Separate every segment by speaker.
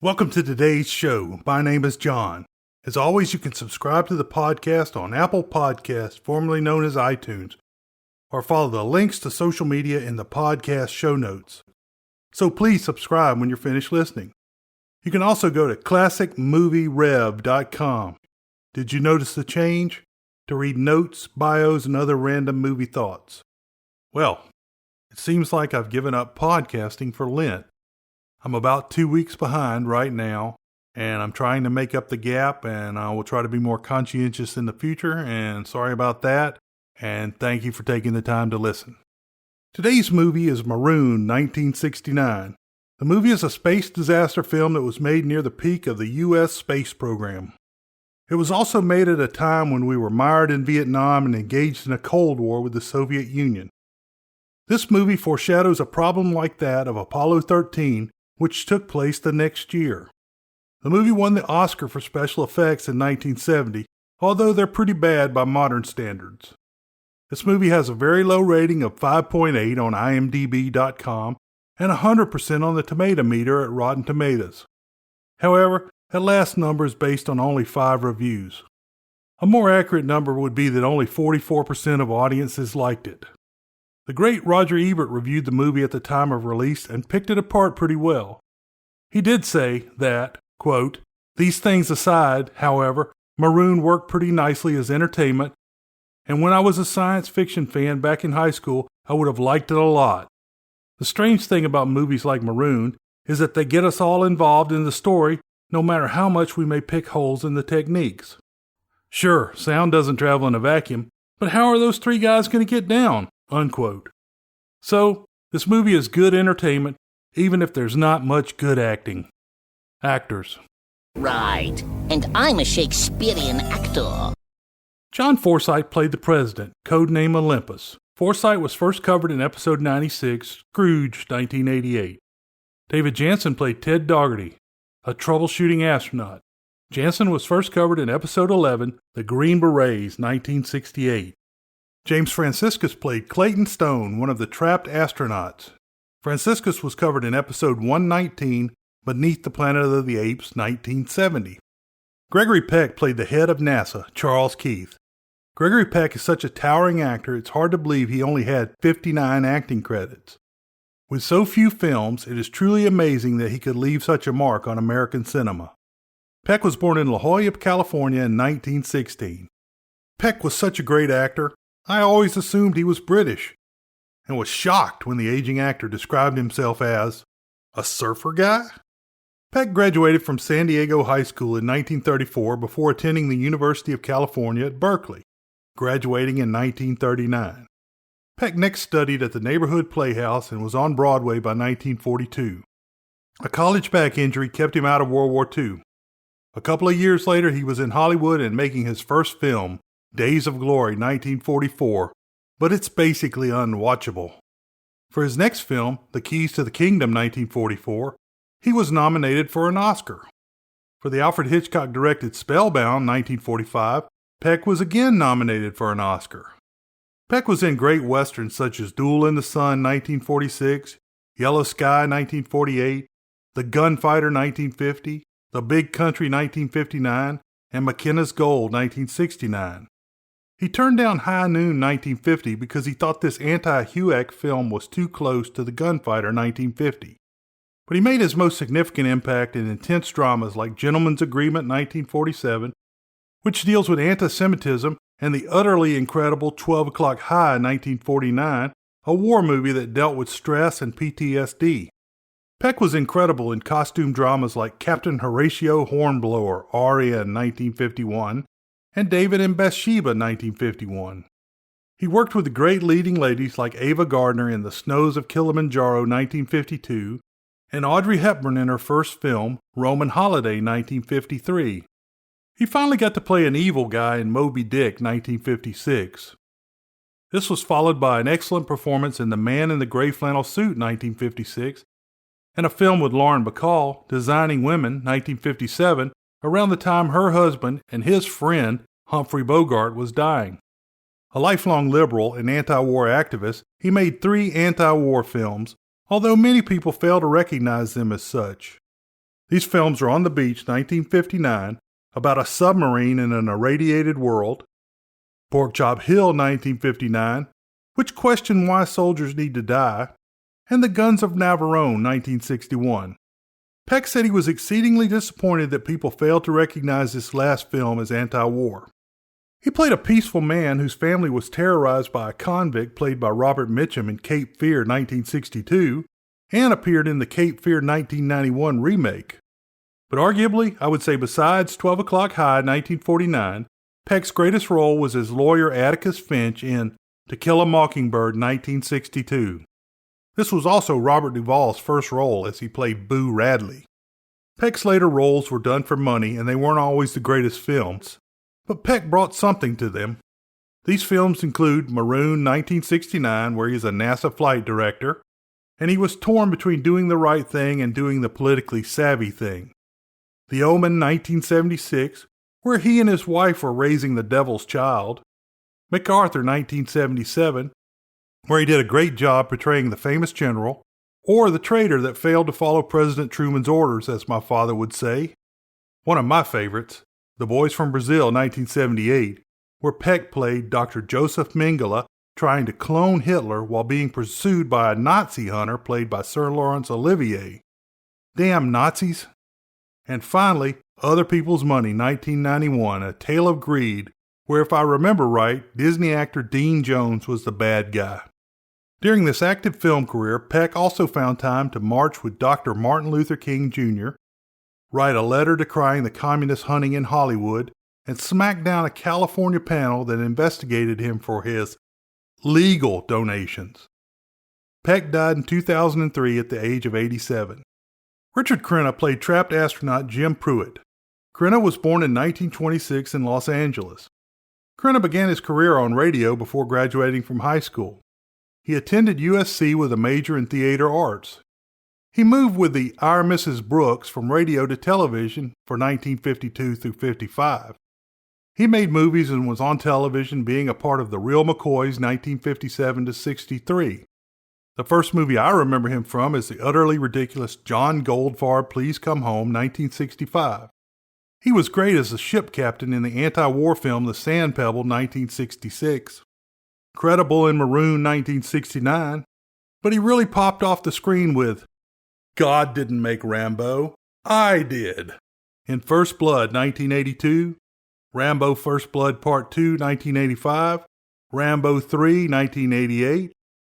Speaker 1: Welcome to today's show. My name is John. As always, you can subscribe to the podcast on Apple Podcasts, formerly known as iTunes, or follow the links to social media in the podcast show notes. So please subscribe when you're finished listening. You can also go to classicmovierev.com. Did you notice the change? To read notes, bios, and other random movie thoughts. Well, it seems like I've given up podcasting for Lent. I'm about 2 weeks behind right now, and I'm trying to make up the gap, and I will try to be more conscientious in the future, and sorry about that, and thank you for taking the time to listen. Today's movie is Maroon, 1969. The movie is a space disaster film that was made near the peak of the U.S. space program. It was also made at a time when we were mired in Vietnam and engaged in a Cold War with the Soviet Union. This movie foreshadows a problem like that of Apollo 13, which took place the next year. The movie won the Oscar for special effects in 1970, although they're pretty bad by modern standards. This movie has a very low rating of 5.8 on imdb.com and 100% on the tomato meter at Rotten Tomatoes. However, that last number is based on only 5 reviews. A more accurate number would be that only 44% of audiences liked it. The great Roger Ebert reviewed the movie at the time of release and picked it apart pretty well. He did say that, quote, "These things aside, however, Maroon worked pretty nicely as entertainment, and when I was a science fiction fan back in high school, I would have liked it a lot. The strange thing about movies like Maroon is that they get us all involved in the story, no matter how much we may pick holes in the techniques. Sure, sound doesn't travel in a vacuum, but how are those 3 guys going to get down?" Unquote. So, this movie is good entertainment, even if there's not much good acting. Actors.
Speaker 2: Right, and I'm a Shakespearean actor.
Speaker 1: John Forsythe played the president, codename Olympus. Forsythe was first covered in episode 96, Scrooge, 1988. David Jansen played Ted Dougherty, a troubleshooting astronaut. Jansen was first covered in episode 11, The Green Berets, 1968. James Franciscus played Clayton Stone, one of the trapped astronauts. Franciscus was covered in episode 119, Beneath the Planet of the Apes, 1970. Gregory Peck played the head of NASA, Charles Keith. Gregory Peck is such a towering actor, it's hard to believe he only had 59 acting credits. With so few films, it is truly amazing that he could leave such a mark on American cinema. Peck was born in La Jolla, California in 1916. Peck was such a great actor, I always assumed he was British, and was shocked when the aging actor described himself as a surfer guy. Peck graduated from San Diego High School in 1934 before attending the University of California at Berkeley, graduating in 1939. Peck next studied at the Neighborhood Playhouse and was on Broadway by 1942. A college back injury kept him out of World War II. A couple of years later, he was in Hollywood and making his first film, Days of Glory, 1944, but it's basically unwatchable. For his next film, The Keys to the Kingdom, 1944, he was nominated for an Oscar. For the Alfred Hitchcock-directed Spellbound, 1945, Peck was again nominated for an Oscar. Peck was in great westerns such as Duel in the Sun, 1946, Yellow Sky, 1948, The Gunfighter, 1950, The Big Country, 1959, and McKenna's Gold, 1969. He turned down High Noon 1950 because he thought this anti-HUAC film was too close to The Gunfighter 1950. But he made his most significant impact in intense dramas like Gentleman's Agreement 1947, which deals with anti-Semitism, and the utterly incredible 12 O'Clock High 1949, a war movie that dealt with stress and PTSD. Peck was incredible in costume dramas like Captain Horatio Hornblower, RN 1951, and David and Bathsheba 1951. He worked with the great leading ladies like Ava Gardner in The Snows of Kilimanjaro 1952, and Audrey Hepburn in her first film, Roman Holiday 1953. He finally got to play an evil guy in Moby Dick 1956. This was followed by an excellent performance in The Man in the Gray Flannel Suit 1956, and a film with Lauren Bacall, Designing Women 1957, around the time her husband and his friend, Humphrey Bogart, was dying. A lifelong liberal and anti-war activist, he made 3 anti-war films, although many people fail to recognize them as such. These films are On the Beach, 1959, about a submarine in an irradiated world, Porkchop Hill, 1959, which question why soldiers need to die, and The Guns of Navarone, 1961. Peck said he was exceedingly disappointed that people failed to recognize this last film as anti-war. He played a peaceful man whose family was terrorized by a convict played by Robert Mitchum in Cape Fear, 1962, and appeared in the Cape Fear 1991 remake. But arguably, I would say besides 12 O'Clock High, 1949, Peck's greatest role was as lawyer Atticus Finch in To Kill a Mockingbird, 1962. This was also Robert Duvall's first role as he played Boo Radley. Peck's later roles were done for money and they weren't always the greatest films, but Peck brought something to them. These films include Maroon, 1969, where he is a NASA flight director, and he was torn between doing the right thing and doing the politically savvy thing. The Omen, 1976, where he and his wife were raising the devil's child. MacArthur, 1977, where he did a great job portraying the famous general, or the traitor that failed to follow President Truman's orders, as my father would say. One of my favorites, The Boys from Brazil, 1978, where Peck played Dr. Joseph Mengele trying to clone Hitler while being pursued by a Nazi hunter played by Sir Laurence Olivier. Damn Nazis! And finally, Other People's Money, 1991, A Tale of Greed, where if I remember right, Disney actor Dean Jones was the bad guy. During this active film career, Peck also found time to march with Dr. Martin Luther King Jr., write a letter decrying the communist hunting in Hollywood, and smack down a California panel that investigated him for his legal donations. Peck died in 2003 at the age of 87. Richard Crenna played trapped astronaut Jim Pruitt. Crenna was born in 1926 in Los Angeles. Crenna began his career on radio before graduating from high school. He attended USC with a major in theater arts. He moved with the Our Mrs. Brooks from radio to television for 1952 through 55. He made movies and was on television being a part of the Real McCoys 1957 to 63. The first movie I remember him from is the utterly ridiculous John Goldfarb Please Come Home 1965. He was great as the ship captain in the anti-war film The Sand Pebble 1966. Credible in Maroon 1969, but he really popped off the screen with God Didn't Make Rambo, I Did, in First Blood 1982, Rambo First Blood Part 2 1985, Rambo 3 1988,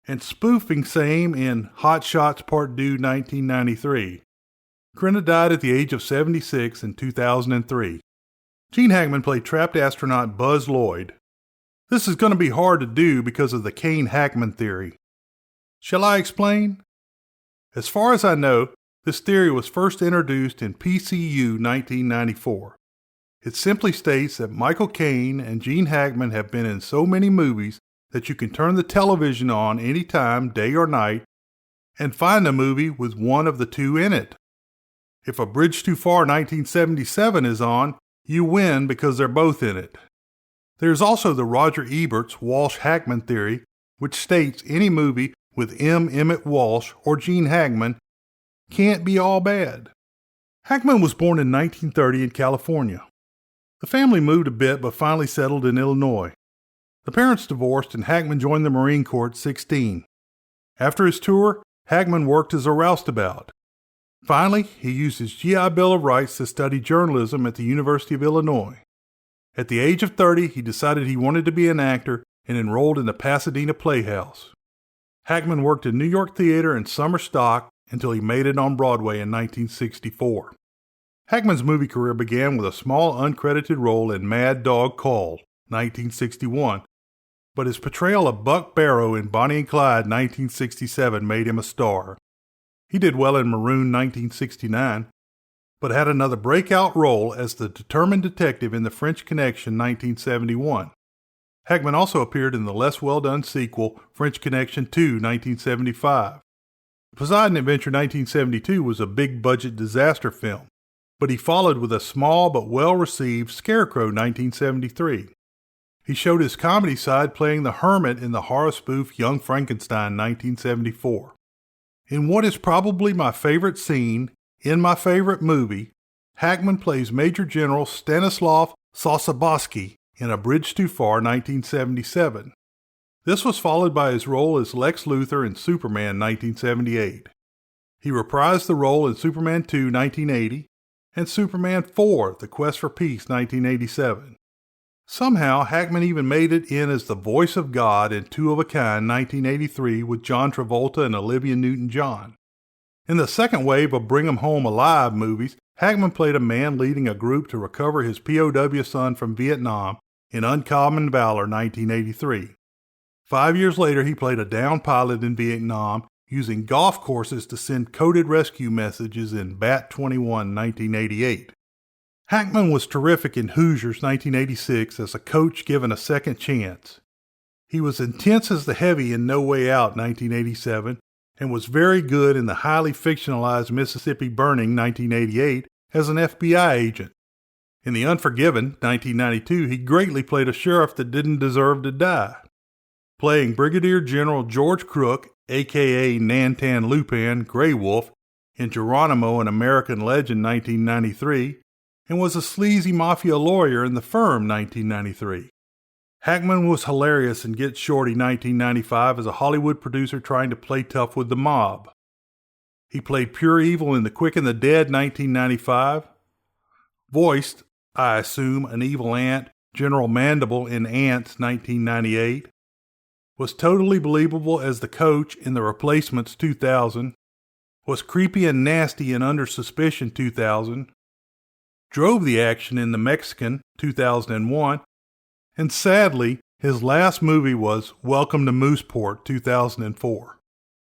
Speaker 1: and spoofing same in Hot Shots Part 2 1993. Crenna died at the age of 76 in 2003. Gene Hackman played trapped astronaut Buzz Lloyd. This is going to be hard to do because of the Kane-Hackman theory. Shall I explain? As far as I know, this theory was first introduced in PCU 1994. It simply states that Michael Caine and Gene Hackman have been in so many movies that you can turn the television on anytime, day or night, and find a movie with one of the two in it. If A Bridge Too Far 1977 is on, you win because they're both in it. There's also the Roger Ebert's Walsh-Hackman theory, which states any movie with M. Emmett Walsh or Gene Hackman can't be all bad. Hackman was born in 1930 in California. The family moved a bit but finally settled in Illinois. The parents divorced and Hackman joined the Marine Corps at 16. After his tour, Hackman worked as a roustabout. Finally, he used his GI Bill of Rights to study journalism at the University of Illinois. At the age of 30, he decided he wanted to be an actor and enrolled in the Pasadena Playhouse. Hackman worked in New York theater and summer stock until he made it on Broadway in 1964. Hackman's movie career began with a small uncredited role in Mad Dog Call, 1961, but his portrayal of Buck Barrow in Bonnie and Clyde, 1967, made him a star. He did well in Maroon, 1969, but had another breakout role as the determined detective in The French Connection, 1971. Hackman also appeared in the less well-done sequel, French Connection 2, 1975. Poseidon Adventure 1972 was a big-budget disaster film, but he followed with a small but well-received Scarecrow 1973. He showed his comedy side playing the hermit in the horror spoof Young Frankenstein 1974. In what is probably my favorite scene, In My Favorite Movie, Hackman plays Major General Stanislav Sosabowski in A Bridge Too Far, 1977. This was followed by his role as Lex Luthor in Superman, 1978. He reprised the role in Superman 2, 1980, and Superman 4, The Quest for Peace, 1987. Somehow, Hackman even made it in as the voice of God in Two of a Kind, 1983, with John Travolta and Olivia Newton-John. In the second wave of Bring 'Em Home Alive movies, Hackman played a man leading a group to recover his POW son from Vietnam in Uncommon Valor, 1983. 5 years later, he played a downed pilot in Vietnam, using golf courses to send coded rescue messages in Bat 21, 1988. Hackman was terrific in Hoosiers 1986 as a coach given a second chance. He was intense as the heavy in No Way Out 1987 and was very good in the highly fictionalized Mississippi Burning 1988 as an FBI agent. In The Unforgiven 1992, he greatly played a sheriff that didn't deserve to die. Playing Brigadier General George Crook, a.k.a. Nantan Lupin, Grey Wolf, in Geronimo, an American Legend 1993, and was a sleazy mafia lawyer in The Firm 1993. Hackman was hilarious in Get Shorty 1995 as a Hollywood producer trying to play tough with the mob. He played pure evil in The Quick and the Dead 1995, voiced, I assume, an evil ant, General Mandible in Ants 1998, was totally believable as the coach in The Replacements 2000, was creepy and nasty in Under Suspicion 2000, drove the action in The Mexican 2001, and sadly, his last movie was Welcome to Mooseport 2004.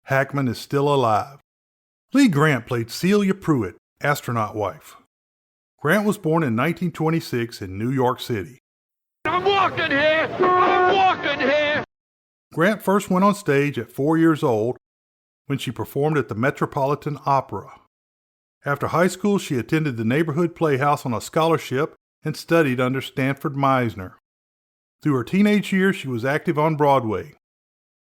Speaker 1: Hackman is still alive. Lee Grant played Celia Pruitt, astronaut wife. Grant was born in 1926 in New York City.
Speaker 3: I'm walking here! I'm walking here!
Speaker 1: Grant first went on stage at 4 years old when she performed at the Metropolitan Opera. After high school, she attended the neighborhood playhouse on a scholarship and studied under Stanford Meisner. Through her teenage years, she was active on Broadway.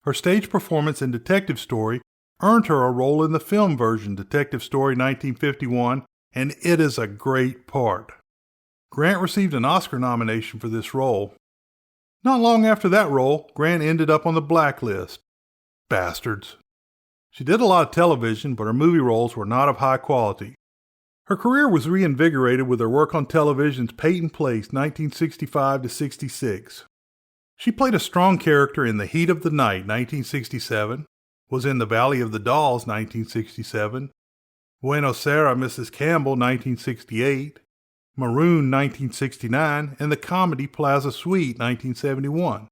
Speaker 1: Her stage performance in Detective Story earned her a role in the film version Detective Story 1951, and it is a great part. Grant received an Oscar nomination for this role. Not long after that role, Grant ended up on the blacklist. Bastards. She did a lot of television, but her movie roles were not of high quality. Her career was reinvigorated with her work on television's Peyton Place 1965-66. She played a strong character in The Heat of the Night 1967, was in The Valley of the Dolls 1967, Buenos Aires, Mrs. Campbell 1968, Maroon 1969, and the comedy Plaza Suite 1971.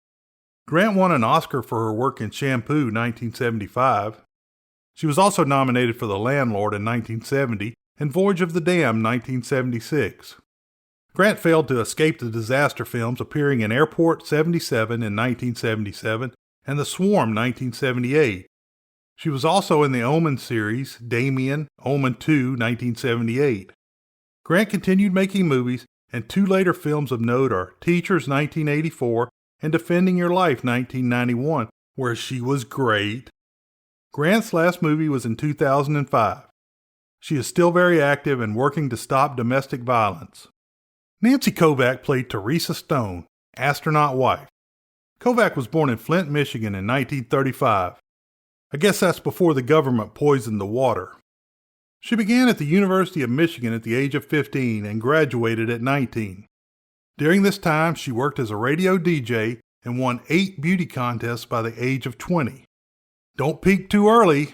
Speaker 1: Grant won an Oscar for her work in Shampoo 1975. She was also nominated for The Landlord in 1970 and Voyage of the Damned 1976. Grant failed to escape the disaster films, appearing in Airport 77 in 1977 and The Swarm 1978. She was also in the Omen series, Damien, Omen 2 1978. Grant continued making movies, and two later films of note are Teachers 1984 and Defending Your Life 1991, where she was great. Grant's last movie was in 2005. She is still very active and working to stop domestic violence. Nancy Kovac played Teresa Stone, astronaut wife. Kovac was born in Flint, Michigan in 1935. I guess that's before the government poisoned the water. She began at the University of Michigan at the age of 15 and graduated at 19. During this time, she worked as a radio DJ and won 8 beauty contests by the age of 20. Don't peak too early.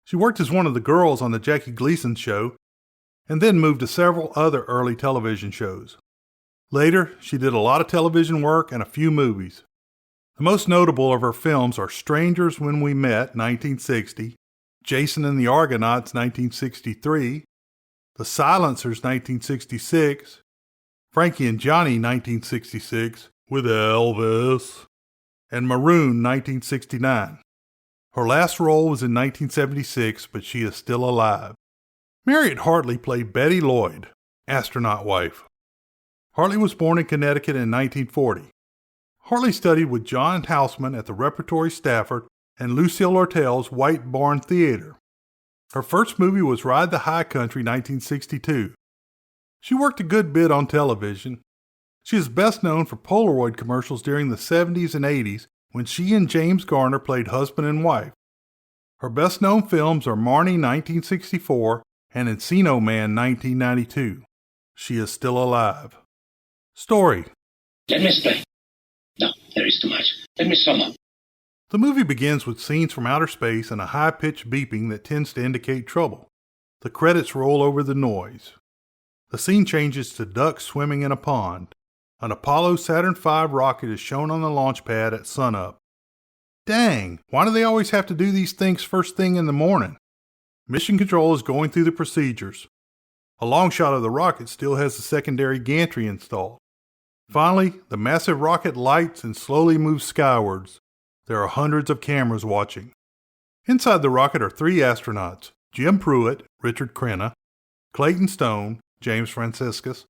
Speaker 1: She worked as one of the girls on the Jackie Gleason Show, and then moved to several other early television shows. Later, she did a lot of television work and a few movies. The most notable of her films are Strangers When We Met, 1960, Jason and the Argonauts, 1963, The Silencers, 1966, Frankie and Johnny, 1966, with Elvis, and Maroon, 1969. Her last role was in 1976, but she is still alive. Marriott Hartley played Betty Lloyd, astronaut wife. Hartley was born in Connecticut in 1940. Hartley studied with John Houseman at the Repertory Stafford and Lucille Lortel's White Barn Theater. Her first movie was Ride the High Country 1962. She worked a good bit on television. She is best known for Polaroid commercials during the 70s and 80s when she and James Garner played husband and wife. Her best known films are Marnie 1964 and Encino Man 1992. She is still alive. Story.
Speaker 4: Let me explain. No, there is too much. Let me sum up.
Speaker 1: The movie begins with scenes from outer space and a high-pitched beeping that tends to indicate trouble. The credits roll over the noise. The scene changes to ducks swimming in a pond. An Apollo Saturn V rocket is shown on the launch pad at sunup. Dang, why do they always have to do these things first thing in the morning? Mission Control is going through the procedures. A long shot of the rocket still has the secondary gantry installed. Finally, the massive rocket lights and slowly moves skywards. There are hundreds of cameras watching. Inside the rocket are 3 astronauts, Jim Pruitt, Richard Crenna, Clayton Stone, James Franciscus,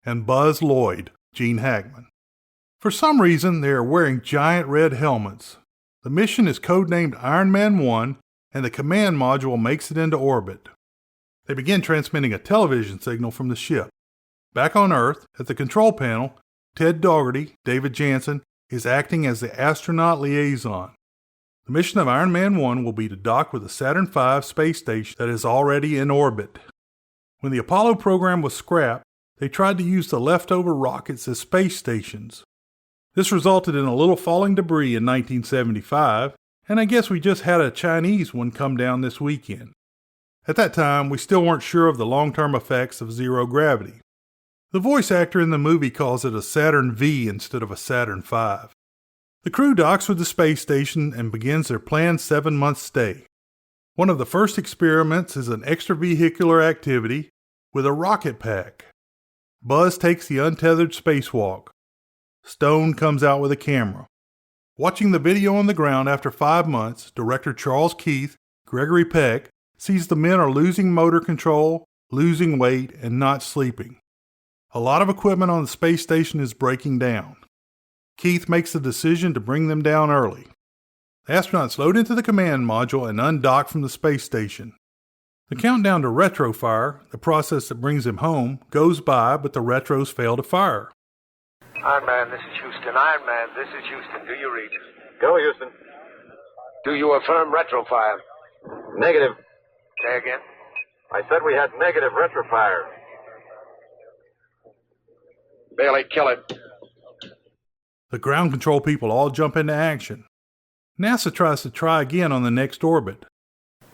Speaker 1: and Buzz Lloyd, Gene Hackman. For some reason, they are wearing giant red helmets. The mission is codenamed Iron Man 1, and the command module makes it into orbit. They begin transmitting a television signal from the ship. Back on Earth, at the control panel, Ted Dougherty, David Jansen, is acting as the astronaut liaison. The mission of Iron Man 1 will be to dock with the Saturn V space station that is already in orbit. When the Apollo program was scrapped, they tried to use the leftover rockets as space stations. This resulted in a little falling debris in 1975, and I guess we just had a Chinese one come down this weekend. At that time, we still weren't sure of the long-term effects of zero gravity. The voice actor in the movie calls it a Saturn V instead of a Saturn V. The crew docks with the space station and begins their planned 7-month stay. One of the first experiments is an extravehicular activity with a rocket pack. Buzz takes the untethered spacewalk. Stone comes out with a camera. Watching the video on the ground after 5 months, director Charles Keith, Gregory Peck, sees the men are losing motor control, losing weight, and not sleeping. A lot of equipment on the space station is breaking down. Keith makes the decision to bring them down early. The astronauts load into the command module and undock from the space station. The countdown to retrofire, the process that brings them home, goes by, but the retros fail to fire.
Speaker 5: Iron Man, this is Houston. Iron Man, this is Houston. Do you read?
Speaker 6: Go, Houston.
Speaker 5: Do you affirm retrofire?
Speaker 6: Negative.
Speaker 5: Say again?
Speaker 6: I said we had negative retrofire.
Speaker 5: Bailey, kill it.
Speaker 1: The ground control people all jump into action. NASA tries to try again on the next orbit.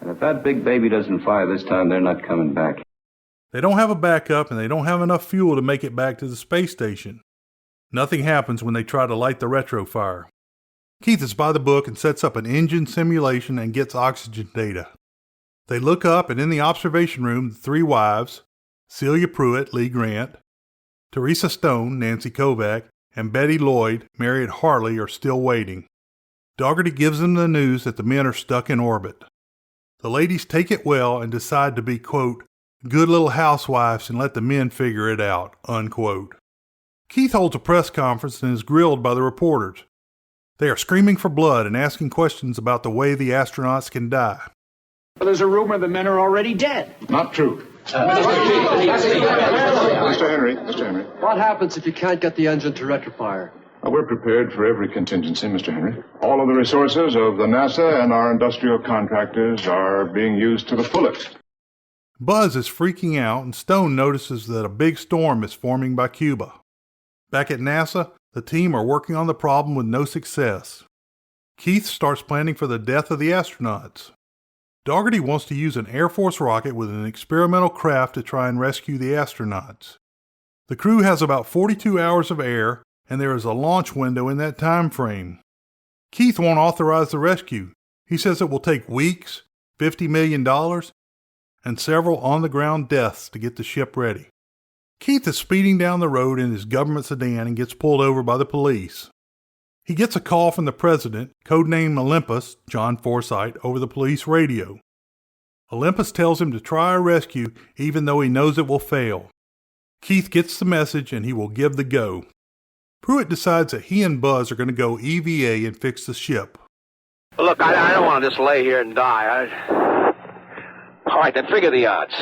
Speaker 7: And if that big baby doesn't fire this time, they're not coming back.
Speaker 1: They don't have a backup and they don't have enough fuel to make it back to the space station. Nothing happens when they try to light the retrofire. Keith is by the book and sets up an engine simulation and gets oxygen data. They look up and in the observation room, the 3 wives, Celia Pruitt, Lee Grant, Teresa Stone, Nancy Kovac, and Betty Lloyd, Marriott Hartley, are still waiting. Dougherty gives them the news that the men are stuck in orbit. The ladies take it well and decide to be, quote, good little housewives and let the men figure it out, unquote. Keith holds a press conference and is grilled by the reporters. They are screaming for blood and asking questions about the way the astronauts can die.
Speaker 8: Well, there's a rumor the men are already dead.
Speaker 6: Not true. Mr. Henry.
Speaker 9: What happens if you can't get the engine to retrofire?
Speaker 6: We're prepared for every contingency, Mr. Henry. All of the resources of the NASA and our industrial contractors are being used to the fullest.
Speaker 1: Buzz is freaking out and Stone notices that a big storm is forming by Cuba. Back at NASA, the team are working on the problem with no success. Keith starts planning for the death of the astronauts. Dougherty wants to use an Air Force rocket with an experimental craft to try and rescue the astronauts. The crew has about 42 hours of air, and there is a launch window in that time frame. Keith won't authorize the rescue. He says it will take weeks, $50 million, and several on-the-ground deaths to get the ship ready. Keith is speeding down the road in his government sedan and gets pulled over by the police. He gets a call from the president, codenamed Olympus, John Forsythe, over the police radio. Olympus tells him to try a rescue even though he knows it will fail. Keith gets the message and he will give the go. Pruitt decides that he and Buzz are going to go EVA and fix the ship.
Speaker 5: Look, I don't want to just lay here and die.
Speaker 3: All right, then figure the odds.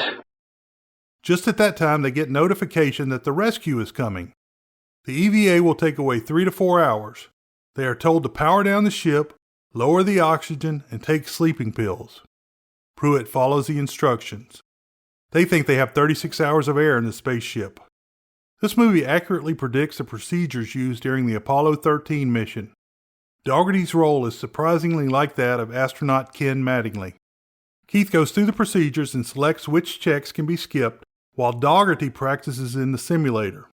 Speaker 1: Just at that time, they get notification that the rescue is coming. The EVA will take away 3 to 4 hours. They are told to power down the ship, lower the oxygen, and take sleeping pills. Pruitt follows the instructions. They think they have 36 hours of air in the spaceship. This movie accurately predicts the procedures used during the Apollo 13 mission. Dougherty's role is surprisingly like that of astronaut Ken Mattingly. Keith goes through the procedures and selects which checks can be skipped, while Dougherty practices in the simulator.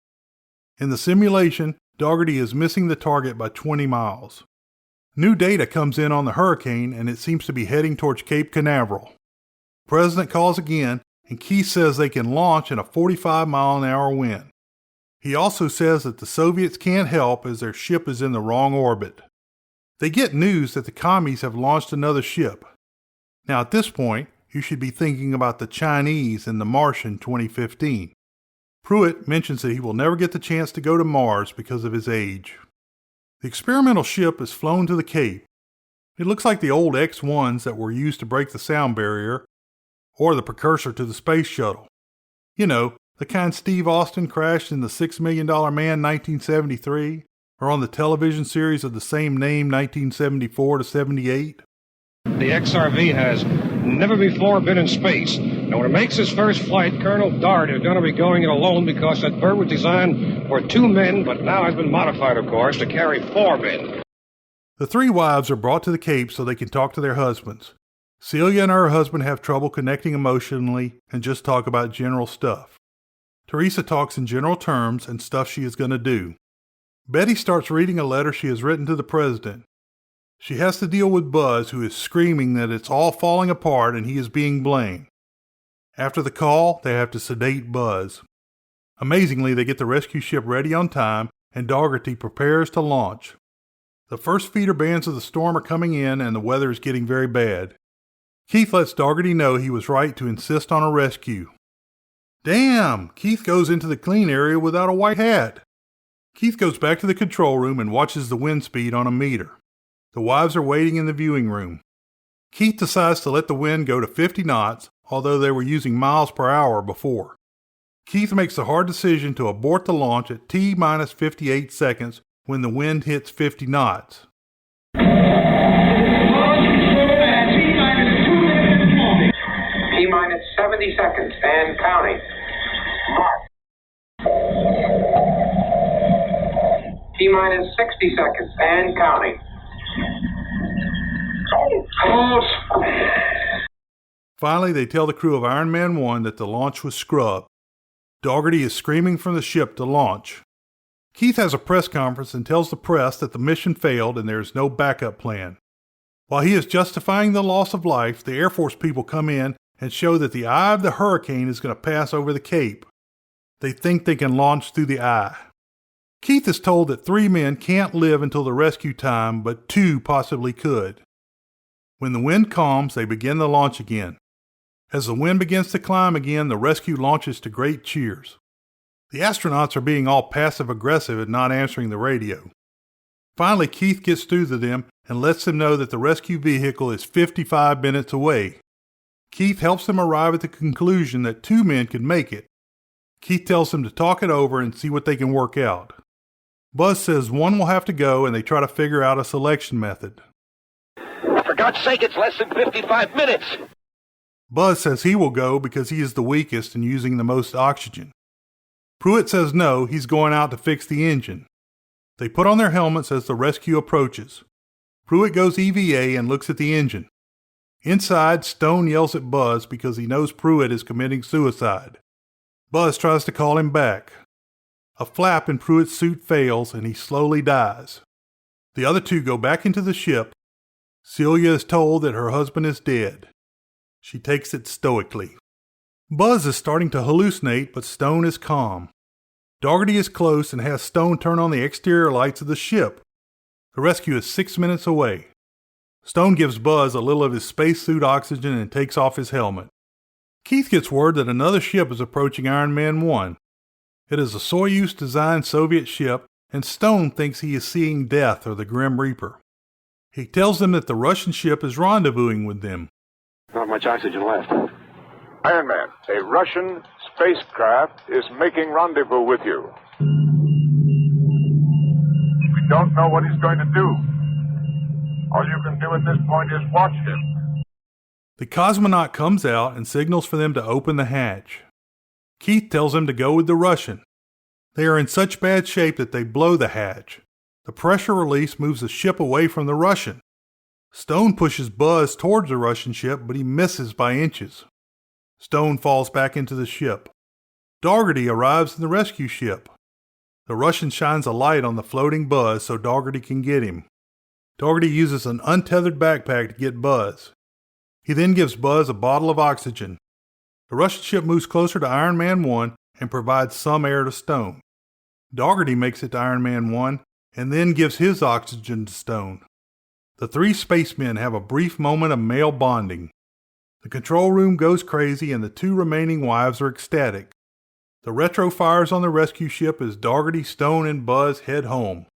Speaker 1: In the simulation, Dougherty is missing the target by 20 miles. New data comes in on the hurricane, and it seems to be heading towards Cape Canaveral. The president calls again, and Keith says they can launch in a 45-mile-an-hour wind. He also says that the Soviets can't help as their ship is in the wrong orbit. They get news that the commies have launched another ship. Now at this point, you should be thinking about the Chinese and the Martian 2015. Pruitt mentions that he will never get the chance to go to Mars because of his age. The experimental ship is flown to the Cape. It looks like the old X-1s that were used to break the sound barrier, or the precursor to the space shuttle. You know, the kind Steve Austin crashed in the $6 Million Man 1973, or on the television series of the same name 1974 to 78.
Speaker 10: The XRV has never before been in space. And when it makes its first flight, Colonel Dart is going to be going it alone because that bird was designed for 2 men, but now has been modified, of course, to carry 4 men.
Speaker 1: The 3 wives are brought to the Cape so they can talk to their husbands. Celia and her husband have trouble connecting emotionally and just talk about general stuff. Teresa talks in general terms and stuff she is going to do. Betty starts reading a letter she has written to the president. She has to deal with Buzz, who is screaming that it's all falling apart and he is being blamed. After the call, they have to sedate Buzz. Amazingly, they get the rescue ship ready on time, and Dougherty prepares to launch. The first feeder bands of the storm are coming in, and the weather is getting very bad. Keith lets Dougherty know he was right to insist on a rescue. Damn! Keith goes into the clean area without a white hat. Keith goes back to the control room and watches the wind speed on a meter. The wives are waiting in the viewing room. Keith decides to let the wind go to 50 knots, although they were using miles per hour before. Keith makes the hard decision to abort the launch at T-minus 58 seconds when the wind hits 50 knots.
Speaker 5: T-minus 70 seconds and counting. T-minus 60 seconds and counting. Close.
Speaker 1: Finally, they tell the crew of Iron Man 1 that the launch was scrubbed. Dougherty is screaming from the ship to launch. Keith has a press conference and tells the press that the mission failed and there is no backup plan. While he is justifying the loss of life, the Air Force people come in and show that the eye of the hurricane is going to pass over the Cape. They think they can launch through the eye. Keith is told that 3 men can't live until the rescue time, but 2 possibly could. When the wind calms, they begin the launch again. As the wind begins to climb again, the rescue launches to great cheers. The astronauts are being all passive-aggressive and not answering the radio. Finally, Keith gets through to them and lets them know that the rescue vehicle is 55 minutes away. Keith helps them arrive at the conclusion that 2 men could make it. Keith tells them to talk it over and see what they can work out. Buzz says 1 will have to go, and they try to figure out a selection method.
Speaker 3: For God's sake, it's less than 55 minutes.
Speaker 1: Buzz says he will go because he is the weakest and using the most oxygen. Pruitt says no, he's going out to fix the engine. They put on their helmets as the rescue approaches. Pruitt goes EVA and looks at the engine. Inside, Stone yells at Buzz because he knows Pruitt is committing suicide. Buzz tries to call him back. A flap in Pruitt's suit fails and he slowly dies. The other 2 go back into the ship. Celia is told that her husband is dead. She takes it stoically. Buzz is starting to hallucinate, but Stone is calm. Dougherty is close and has Stone turn on the exterior lights of the ship. The rescue is 6 minutes away. Stone gives Buzz a little of his spacesuit oxygen and takes off his helmet. Keith gets word that another ship is approaching Iron Man 1. It is a Soyuz-designed Soviet ship, and Stone thinks he is seeing Death or the Grim Reaper. He tells them that the Russian ship is rendezvousing with them.
Speaker 10: Not much oxygen left.
Speaker 6: Iron Man, a Russian spacecraft is making rendezvous with you. We don't know what he's going to do. All you can do at this point is watch him.
Speaker 1: The cosmonaut comes out and signals for them to open the hatch. Keith tells him to go with the Russian. They are in such bad shape that they blow the hatch. The pressure release moves the ship away from the Russian. Stone pushes Buzz towards the Russian ship, but he misses by inches. Stone falls back into the ship. Dougherty arrives in the rescue ship. The Russian shines a light on the floating Buzz so Dougherty can get him. Dougherty uses an untethered backpack to get Buzz. He then gives Buzz a bottle of oxygen. The Russian ship moves closer to Iron Man 1 and provides some air to Stone. Dougherty makes it to Iron Man 1 and then gives his oxygen to Stone. The three spacemen have a brief moment of male bonding. The control room goes crazy and the two remaining wives are ecstatic. The retro fires on the rescue ship as Dougherty, Stone, and Buzz head home.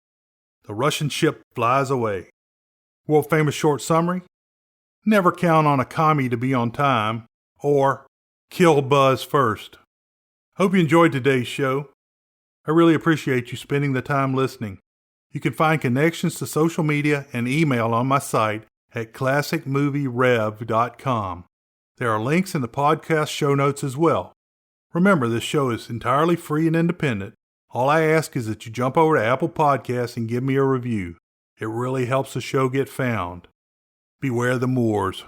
Speaker 1: The Russian ship flies away. World famous short summary: never count on a commie to be on time, or kill Buzz first. Hope you enjoyed today's show. I really appreciate you spending the time listening. You can find connections to social media and email on my site at classicmovierev.com. There are links in the podcast show notes as well. Remember, this show is entirely free and independent. All I ask is that you jump over to Apple Podcasts and give me a review. It really helps the show get found. Beware the Moors.